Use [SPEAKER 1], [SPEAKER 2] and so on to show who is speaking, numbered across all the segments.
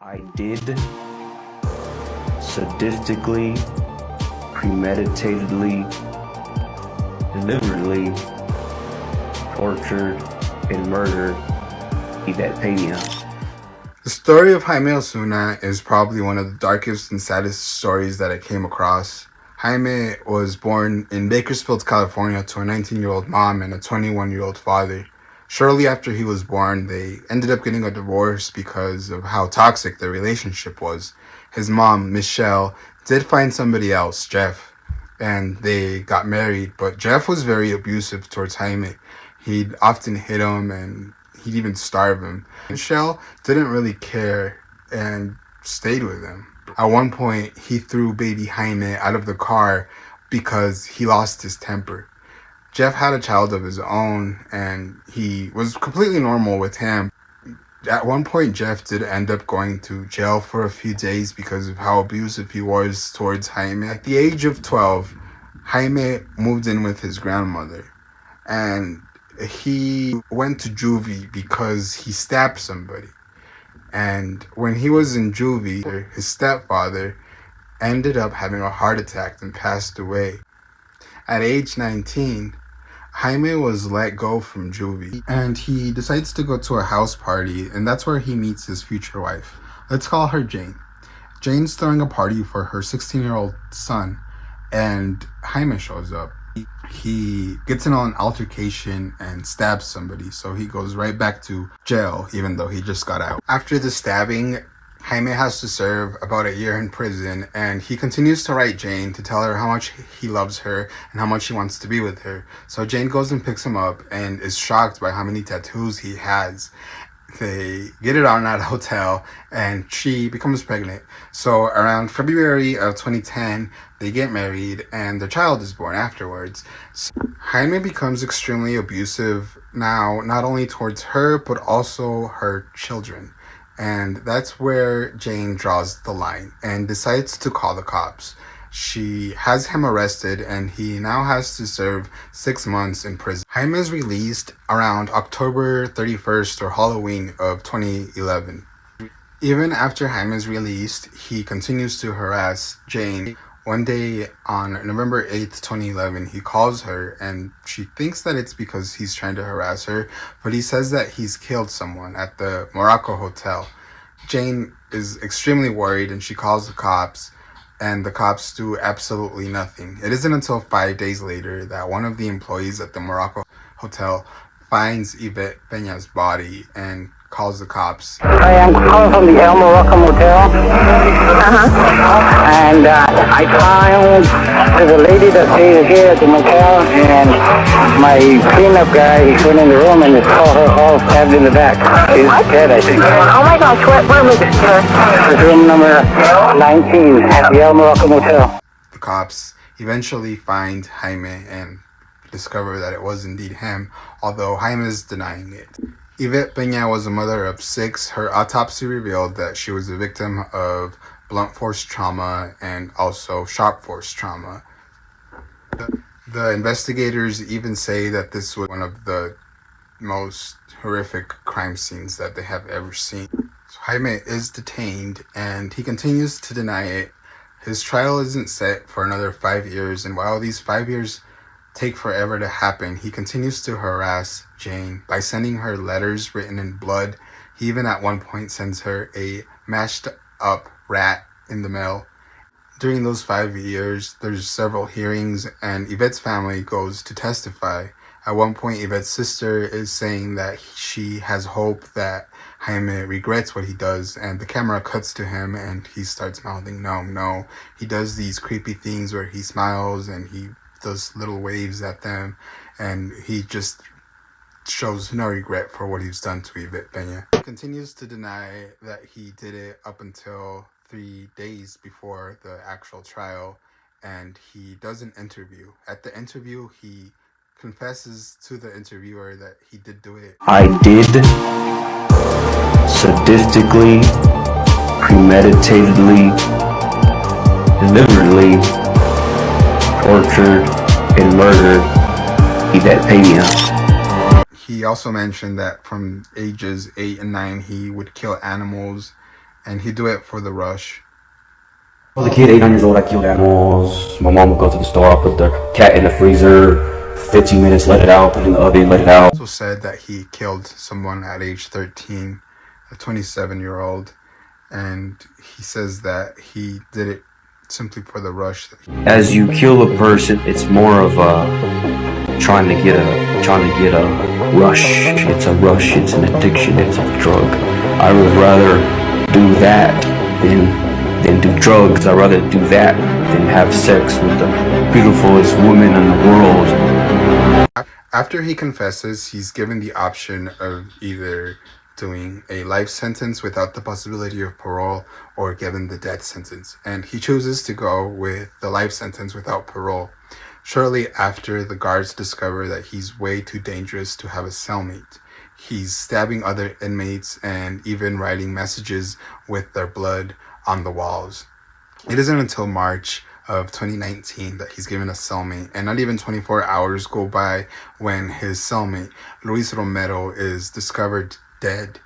[SPEAKER 1] I did sadistically, premeditatedly, deliberately tortured and murdered Yvette Pena.
[SPEAKER 2] The story of Jaime Osuna is probably one of the darkest and saddest stories that I came across. Jaime was born in Bakersfield, California to a 19-year-old mom and a 21-year-old father. Shortly after he was born, they ended up getting a divorce because of how toxic their relationship was. His mom, Michelle, did find somebody else, Jeff, and they got married, but Jeff was very abusive towards Jaime. He'd often hit him and he'd even starve him. Michelle didn't really care and stayed with him. At one point, he threw baby Jaime out of the car because he lost his temper. Jeff had a child of his own, and he was completely normal with him. At one point, Jeff did end up going to jail for a few days because of how abusive he was towards Jaime. At the age of 12, Jaime moved in with his grandmother, and he went to juvie because he stabbed somebody. And when he was in juvie, his stepfather ended up having a heart attack and passed away. At age 19, Jaime was let go from juvie, and he decides to go to a house party, and that's where he meets his future wife. Let's call her Jane. Jane's throwing a party for her 16-year-old son, and Jaime shows up. He gets in an altercation and stabs somebody, so he goes right back to jail even though he just got out. After the stabbing, Jaime has to serve about a year in prison, and he continues to write Jane to tell her how much he loves her and how much he wants to be with her. So Jane goes and picks him up and is shocked by how many tattoos he has. They get it on at a hotel, and she becomes pregnant. So around February of 2010, they get married, and their child is born afterwards. So Jaime becomes extremely abusive now, not only towards her, but also her children. And that's where Jane draws the line and decides to call the cops. She has him arrested, and he now has to serve 6 months in prison. Jaime is released around October 31st or Halloween of 2011. Even after Jaime is released, he continues to harass Jane. One day on November 8th, 2011, he calls her, and she thinks that it's because he's trying to harass her, but he says that he's killed someone at the Morocco Hotel. Jane is extremely worried, and she calls the cops, and the cops do absolutely nothing. It isn't until 5 days later that one of the employees at the Morocco Hotel finds Yvette Pena's body and calls the cops.
[SPEAKER 3] I am calling from the El Morocco Motel. And I found there's a lady that stays here at the motel, and my cleanup guy went in the room and saw her all stabbed in the back. She's dead, I think.
[SPEAKER 4] Oh my gosh, what room is it, sir?
[SPEAKER 3] It's room number 19 at the El Morocco Motel.
[SPEAKER 2] The cops eventually find Jaime and discover that it was indeed him, although Jaime is denying it. Yvette Pena was a mother of 6. Her autopsy revealed that she was a victim of blunt force trauma and also sharp force trauma. The investigators even say that this was one of the most horrific crime scenes that they have ever seen. So Jaime is detained, and he continues to deny it. His trial isn't set for another 5 years, and while these 5 years take forever to happen, he continues to harass Jane by sending her letters written in blood. He even at one point sends her a mashed up rat in the mail. During those 5 years, there's several hearings, and Yvette's family goes to testify. At one point, Yvette's sister is saying that she has hope that Jaime regrets what he does, and the camera cuts to him, and he starts mouthing, no. He does these creepy things where he smiles, and he does little waves at them, and he just shows no regret for what he's done to Yvette Pena. He continues to deny that he did it up until 3 days before the actual trial, and he does an interview. At the interview, he confesses to the interviewer that he did do it.
[SPEAKER 1] I did sadistically, premeditatedly, deliberately tortured and murdered Yvette Pena.
[SPEAKER 2] He also mentioned that from ages 8 and 9, he would kill animals and he'd do it for the rush.
[SPEAKER 5] I was a kid, 8 years old, I killed animals. My mom would go to the store, I put the cat in the freezer, 15 minutes, let it out, put it in the oven, let it out.
[SPEAKER 2] Also said that he killed someone at age 13, a 27-year-old, and he says that he did it simply for the rush.
[SPEAKER 1] As you kill a person, it's more of a trying to get a rush. It's a rush. It's an addiction. It's a drug. I would rather do that than do drugs. I'd rather do that than have sex with the beautifulest woman in the world.
[SPEAKER 2] After he confesses, he's given the option of either doing a life sentence without the possibility of parole or given the death sentence. And he chooses to go with the life sentence without parole. Shortly after, the guards discover that he's way too dangerous to have a cellmate. He's stabbing other inmates and even writing messages with their blood on the walls. It isn't until March of 2019 that he's given a cellmate, and not even 24 hours go by when his cellmate, Luis Romero, is discovered dead.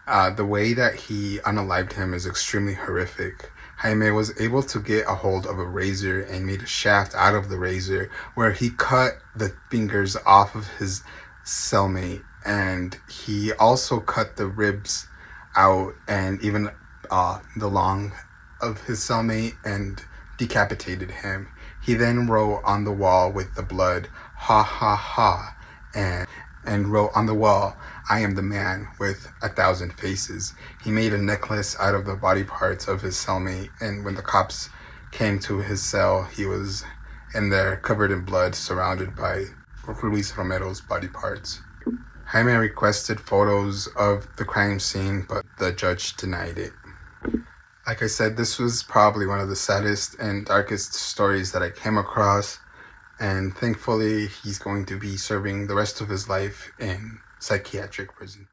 [SPEAKER 2] The way that he unalived him is extremely horrific. Jaime was able to get a hold of a razor and made a shaft out of the razor where he cut the fingers off of his cellmate, and he also cut the ribs out and even the lung of his cellmate and decapitated him. He then wrote on the wall with the blood, "Ha ha ha," and wrote on the wall, "I am the man with 1,000 faces." He made a necklace out of the body parts of his cellmate, and when the cops came to his cell, he was in there covered in blood, surrounded by Luis Romero's body parts. Jaime requested photos of the crime scene, but the judge denied it. Like I said, this was probably one of the saddest and darkest stories that I came across, and thankfully he's going to be serving the rest of his life in psychiatric prison.